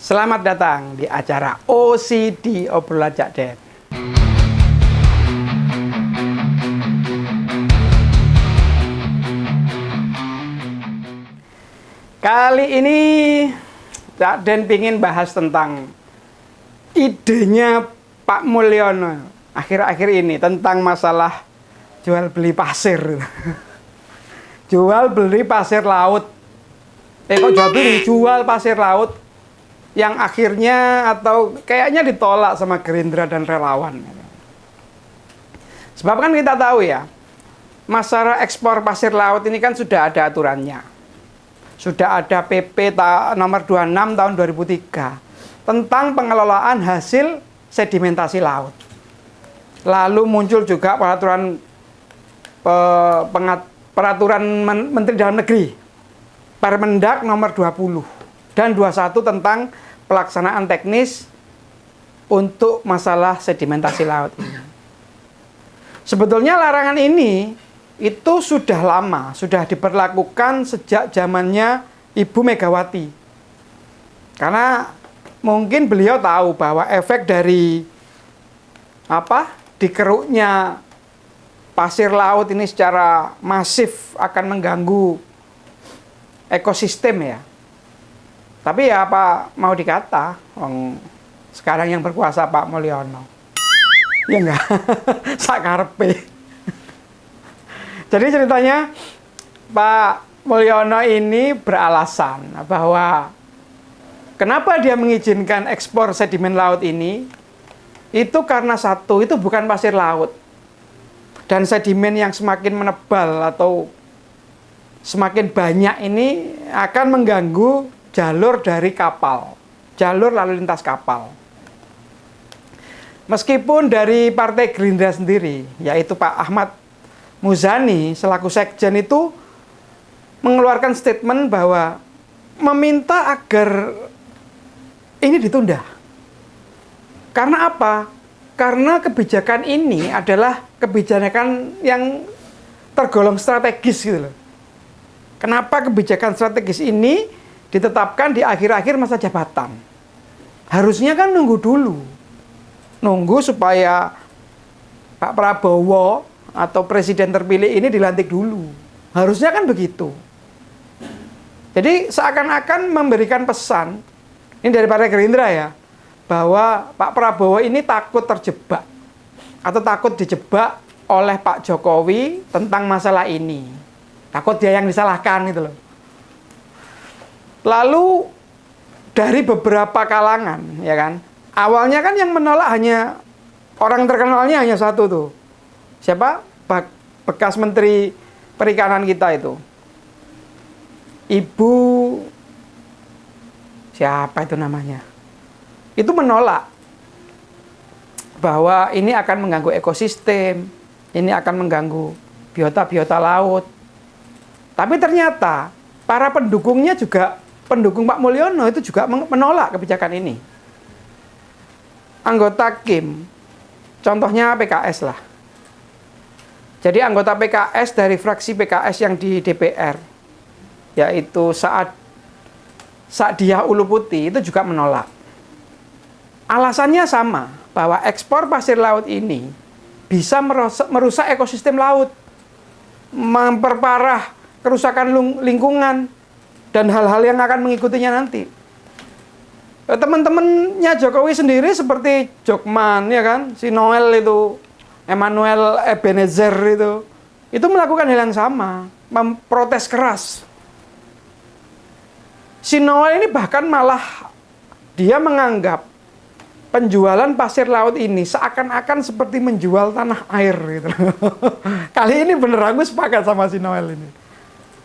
Selamat datang di acara OCD Obrolan Cak Den. Kali ini Cak Den ingin bahas tentang idenya Pak Mulyono akhir-akhir ini tentang masalah jual beli pasir. Jual beli pasir laut. Kok jual pasir laut yang akhirnya atau kayaknya ditolak sama Gerindra dan relawan. Sebab kan kita tahu ya, masalah ekspor pasir laut ini kan sudah ada aturannya. Sudah ada PP nomor 26 tahun 2003 tentang pengelolaan hasil sedimentasi laut. Lalu muncul juga peraturan Menteri Dalam Negeri Permendak nomor 20 dan 21 tentang pelaksanaan teknis untuk masalah sedimentasi laut ini. Sebetulnya larangan ini itu sudah lama, sudah diberlakukan sejak zamannya Ibu Megawati. Karena mungkin beliau tahu bahwa efek dari dikeruknya pasir laut ini secara masif akan mengganggu ekosistem ya. Tapi ya apa mau dikata, sekarang yang berkuasa Pak Mulyono. Ya enggak, sakarpe. Jadi ceritanya Pak Mulyono ini beralasan bahwa kenapa dia mengizinkan ekspor sedimen laut ini, itu karena satu, itu bukan pasir laut. Dan sedimen yang semakin menebal atau semakin banyak ini akan mengganggu jalur dari kapal, jalur lalu lintas kapal. Meskipun dari Partai Gerindra sendiri, yaitu Pak Ahmad Muzani selaku sekjen itu mengeluarkan statement bahwa meminta agar ini ditunda. Karena apa? Karena kebijakan ini adalah kebijakan yang tergolong strategis gitu loh. Kenapa kebijakan strategis ini ditetapkan di akhir-akhir masa jabatan? Harusnya kan nunggu dulu. Nunggu supaya Pak Prabowo atau presiden terpilih ini dilantik dulu. Harusnya kan begitu. Jadi seakan-akan memberikan pesan, ini dari Partai Gerindra ya, bahwa Pak Prabowo ini takut terjebak atau takut dijebak oleh Pak Jokowi tentang masalah ini. Takut dia yang disalahkan gitu loh. Lalu dari beberapa kalangan, ya kan, awalnya kan yang menolak hanya orang terkenalnya hanya satu tuh. Siapa? Bekas Menteri Perikanan kita itu. Ibu siapa itu namanya? Itu menolak bahwa ini akan mengganggu ekosistem, ini akan mengganggu biota-biota laut. Tapi ternyata para pendukungnya juga, pendukung Pak Mulyono itu juga menolak kebijakan ini. Anggota KIM, contohnya PKS lah. Jadi anggota PKS dari fraksi PKS yang di DPR, yaitu Saadiah Ulu Putih, itu juga menolak. Alasannya sama, bahwa ekspor pasir laut ini bisa merusak ekosistem laut, memperparah kerusakan lingkungan, dan hal-hal yang akan mengikutinya nanti. Teman-temannya Jokowi sendiri seperti Jokman, ya kan, si Noel itu, Emmanuel Ebenezer itu melakukan hal yang sama, memprotes keras. Si Noel ini bahkan malah dia menganggap penjualan pasir laut ini seakan-akan seperti menjual tanah air gitu. Kali ini bener aku sepakat sama si Noel ini.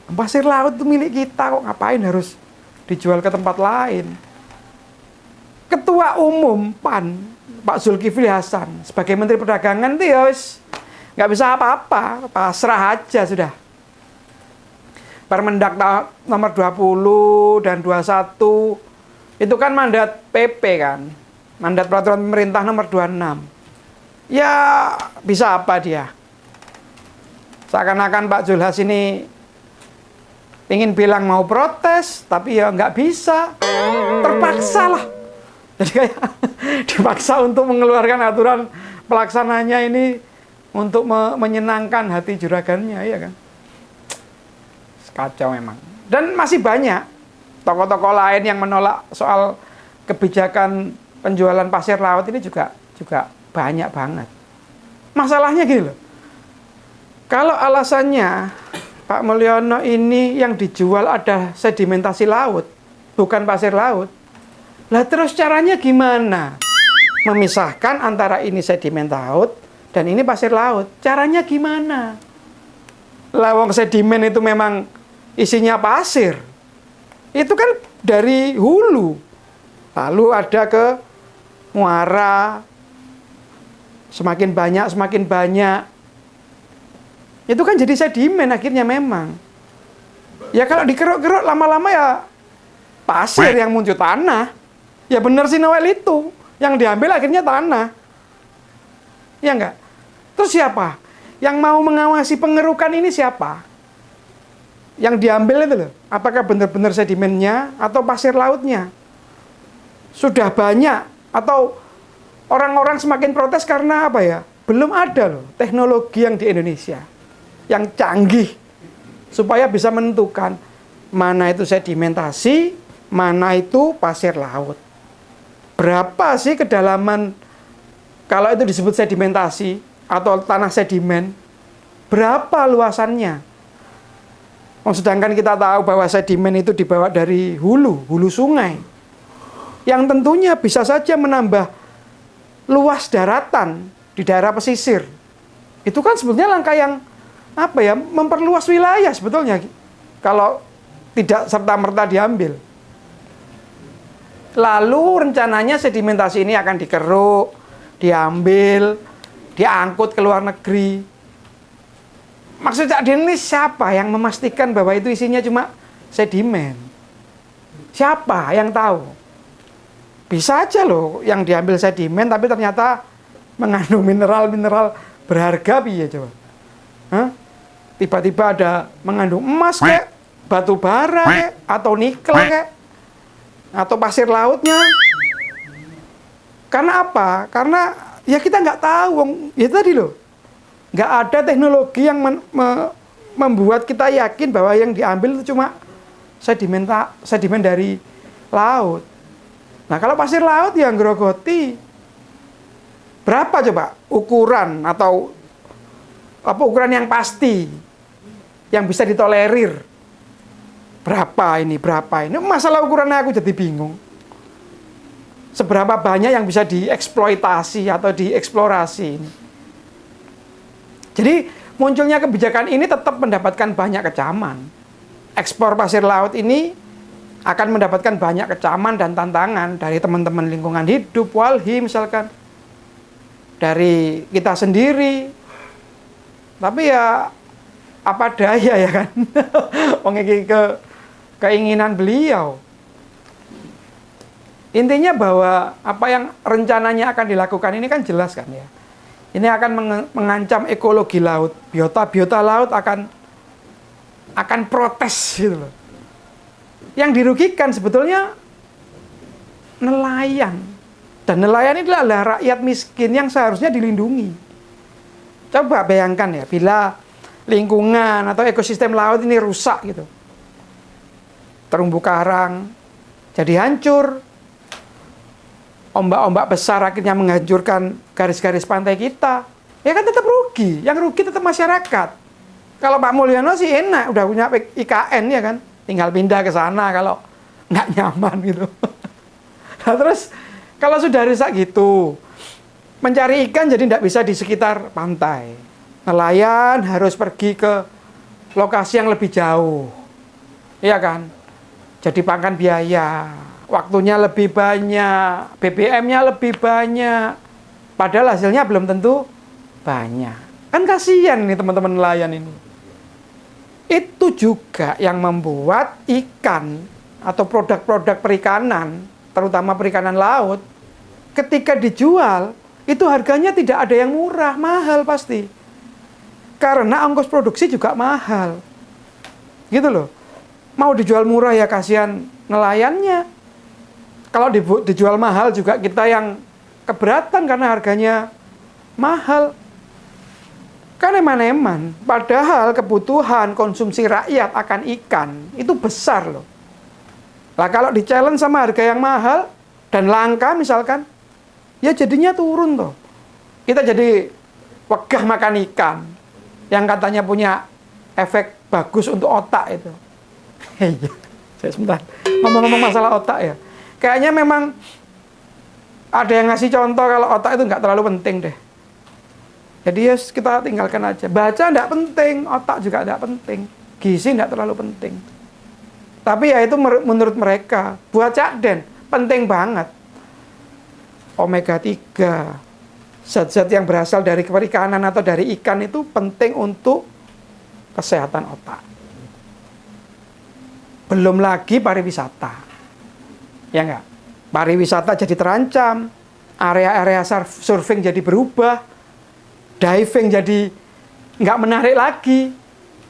Pasir laut itu milik kita, kok ngapain harus dijual ke tempat lain? Ketua Umum PAN, Pak Zulkifli Hasan, sebagai Menteri Perdagangan itu ya wis nggak bisa apa-apa, pasrah aja sudah. Permendak nomor 20 dan 21 itu kan mandat PP kan, mandat peraturan pemerintah nomor 26. Ya bisa apa dia? Seakan-akan Pak Zulhas ini ingin bilang mau protes, tapi ya nggak bisa, terpaksa lah. Jadi kayak dipaksa untuk mengeluarkan aturan pelaksananya ini untuk menyenangkan hati juragannya, ya kan? Kacau memang. Dan masih banyak tokoh-tokoh lain yang menolak soal kebijakan penjualan pasir laut ini juga banyak banget. Masalahnya gini loh, kalau alasannya Pak Mulyono ini yang dijual ada sedimentasi laut, bukan pasir laut. Lah terus caranya gimana? Memisahkan antara ini sedimen laut dan ini pasir laut. Caranya gimana? Lah wong sedimen itu memang isinya pasir. Itu kan dari hulu. Lalu ada ke muara. Semakin banyak. Itu kan jadi sedimen akhirnya memang. Ya kalau dikeruk-keruk lama-lama ya pasir yang muncul tanah. Ya benar sih Noel itu. Yang diambil akhirnya tanah. Ya enggak? Terus siapa? Yang mau mengawasi pengerukan ini siapa? Yang diambil itu loh. Apakah benar-benar sedimennya atau pasir lautnya? Sudah banyak atau orang-orang semakin protes karena apa ya? Belum ada loh teknologi yang di Indonesia yang canggih supaya bisa menentukan mana itu sedimentasi, mana itu pasir laut. Berapa sih kedalaman kalau itu disebut sedimentasi atau tanah sedimen? Berapa luasannya? Sedangkan kita tahu bahwa sedimen itu dibawa dari hulu sungai. Yang tentunya bisa saja menambah luas daratan di daerah pesisir. Itu kan sebetulnya langkah yang memperluas wilayah sebetulnya kalau tidak serta-merta diambil. Lalu rencananya sedimentasi ini akan dikeruk, diambil, diangkut ke luar negeri. Maksud Cak Din ini siapa yang memastikan bahwa itu isinya cuma sedimen? Siapa yang tahu? Bisa aja loh yang diambil sedimen tapi ternyata mengandung mineral-mineral berharga piye coba. Tiba-tiba ada mengandung emas kayak batu bara kayak atau nikel kayak atau pasir lautnya. Karena apa? Karena ya kita nggak tahu, ya tadi loh, nggak ada teknologi yang membuat kita yakin bahwa yang diambil itu cuma sedimen dari laut. Nah kalau pasir laut yang grogoti berapa coba ukuran atau ukuran yang pasti yang bisa ditolerir? Berapa ini? Masalah ukurannya aku jadi bingung. Seberapa banyak yang bisa dieksploitasi atau dieksplorasi ini. Jadi munculnya kebijakan ini tetap mendapatkan banyak kecaman. Ekspor pasir laut ini akan mendapatkan banyak kecaman dan tantangan dari teman-teman lingkungan hidup, Walhi misalkan. Dari kita sendiri. Tapi ya apa daya ya kan. Keinginan beliau. Intinya bahwa apa yang rencananya akan dilakukan ini kan jelas kan ya. Ini akan mengancam ekologi laut. Biota laut akan protes gitu loh. Yang dirugikan sebetulnya nelayan. Dan nelayan ini adalah rakyat miskin yang seharusnya dilindungi. Coba bayangkan ya, bila lingkungan atau ekosistem laut ini rusak gitu. Terumbu karang jadi hancur. Ombak-ombak besar akhirnya menghancurkan garis-garis pantai kita. Ya kan tetap rugi. Yang rugi tetap masyarakat. Kalau Pak Mulyono sih enak, udah punya IKN ya kan. Tinggal pindah ke sana kalau nggak nyaman gitu. Nah terus kalau sudah rusak gitu, mencari ikan jadi tidak bisa di sekitar pantai. Nelayan harus pergi ke lokasi yang lebih jauh. Iya kan? Jadi pangkan biaya. Waktunya lebih banyak, BBM-nya lebih banyak. Padahal hasilnya belum tentu banyak. Kan kasihan nih teman-teman nelayan ini. Itu juga yang membuat ikan atau produk-produk perikanan, terutama perikanan laut, ketika dijual, itu harganya tidak ada yang murah, mahal pasti. Karena ongkos produksi juga mahal. Gitu loh. Mau dijual murah ya kasihan nelayannya. Kalau dijual mahal juga kita yang keberatan karena harganya mahal. Kan eman-eman. Padahal kebutuhan konsumsi rakyat akan ikan itu besar loh. Lah kalau di-challenge sama harga yang mahal dan langka misalkan, ya jadinya turun tuh. Kita jadi wegah makan ikan yang katanya punya efek bagus untuk otak itu. Iya, saya sebentar ngomong-ngomong masalah otak ya. Kayaknya memang ada yang ngasih contoh kalau otak itu nggak terlalu penting deh. Jadi ya kita tinggalkan aja. Baca nggak penting, otak juga nggak penting, gizi nggak terlalu penting. Tapi ya itu menurut mereka, buat Cak Den penting banget. Omega 3, zat-zat yang berasal dari perikanan atau dari ikan itu penting untuk kesehatan otak. Belum lagi pariwisata. Ya enggak? Pariwisata jadi terancam, area-area surfing jadi berubah, diving jadi nggak menarik lagi,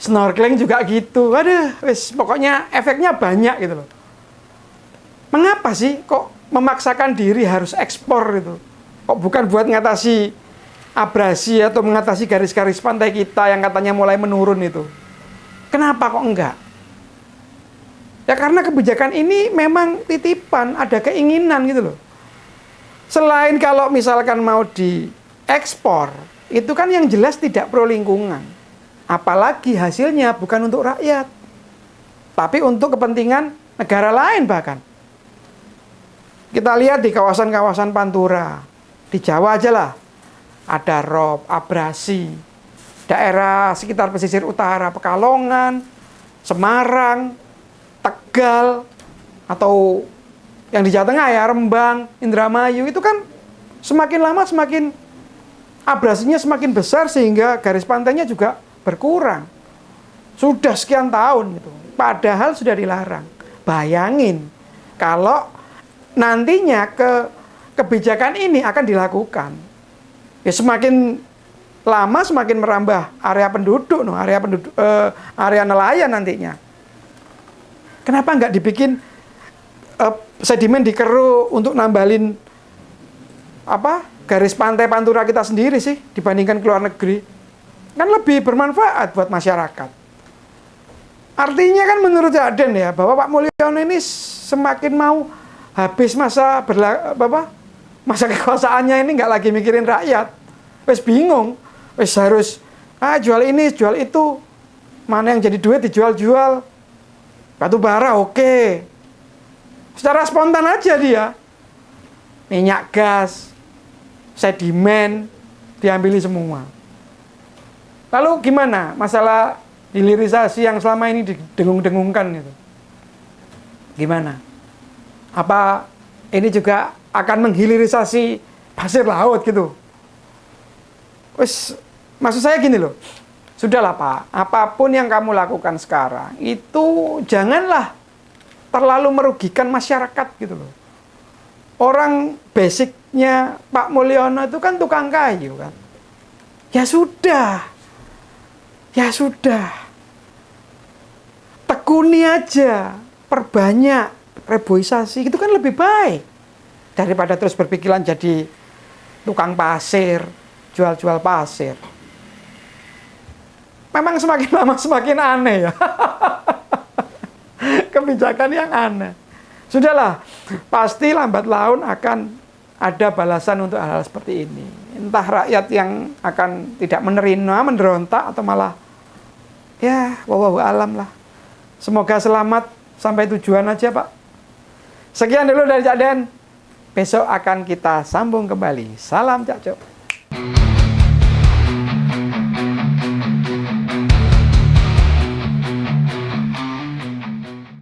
snorkeling juga gitu. Aduh, pokoknya efeknya banyak gitu loh. Mengapa sih kok memaksakan diri harus ekspor gitu? Kok bukan buat mengatasi abrasi atau mengatasi garis-garis pantai kita yang katanya mulai menurun itu? Kenapa kok enggak? Ya karena kebijakan ini memang titipan, ada keinginan gitu loh. Selain kalau misalkan mau diekspor, itu kan yang jelas tidak pro lingkungan. Apalagi hasilnya bukan untuk rakyat, tapi untuk kepentingan negara lain bahkan. Kita lihat di kawasan-kawasan Pantura, di Jawa aja lah, ada rob, abrasi, daerah sekitar pesisir utara, Pekalongan, Semarang, Tegal, atau yang di Jawa Tengah ya, Rembang, Indramayu, itu kan semakin lama semakin abrasinya semakin besar sehingga garis pantainya juga berkurang. Sudah sekian tahun gitu. Padahal sudah dilarang. Bayangin kalau nantinya kebijakan ini akan dilakukan. Ya semakin lama semakin merambah area penduduk, area nelayan nantinya. Kenapa nggak dibikin sedimen dikeruk untuk nambalin garis pantai Pantura kita sendiri sih dibandingkan ke luar negeri? Kan lebih bermanfaat buat masyarakat. Artinya kan menurut Cak Den ya, bahwa Pak Mulyono ini semakin mau habis masa kekuasaannya ini nggak lagi mikirin rakyat. Wes bingung, wes harus jual ini, jual itu. Mana yang jadi duit dijual-jual. Batu bara oke. Secara spontan aja dia. Minyak gas, sedimen, diambili semua. Lalu gimana masalah hilirisasi yang selama ini didengung-dengungkan gitu? Gimana? Apa ini juga akan menghilirisasi pasir laut gitu? Wes, maksud saya gini loh. Sudahlah Pak, apapun yang kamu lakukan sekarang itu janganlah terlalu merugikan masyarakat gitu loh. Orang basicnya Pak Mulyono itu kan tukang kayu kan. Ya sudah. Tekuni aja, perbanyak reboisasi, itu kan lebih baik daripada terus berpikiran jadi tukang pasir, jual-jual pasir. Memang semakin lama semakin aneh ya. Kebijakan yang aneh. Sudahlah, pasti lambat laun akan ada balasan untuk hal-hal seperti ini. Entah rakyat yang akan tidak menerima, menderontak, atau malah ya, wallahu alam lah. Semoga selamat sampai tujuan aja Pak. Sekian dulu dari Cak Den. Besok akan kita sambung kembali. Salam Cak Jo.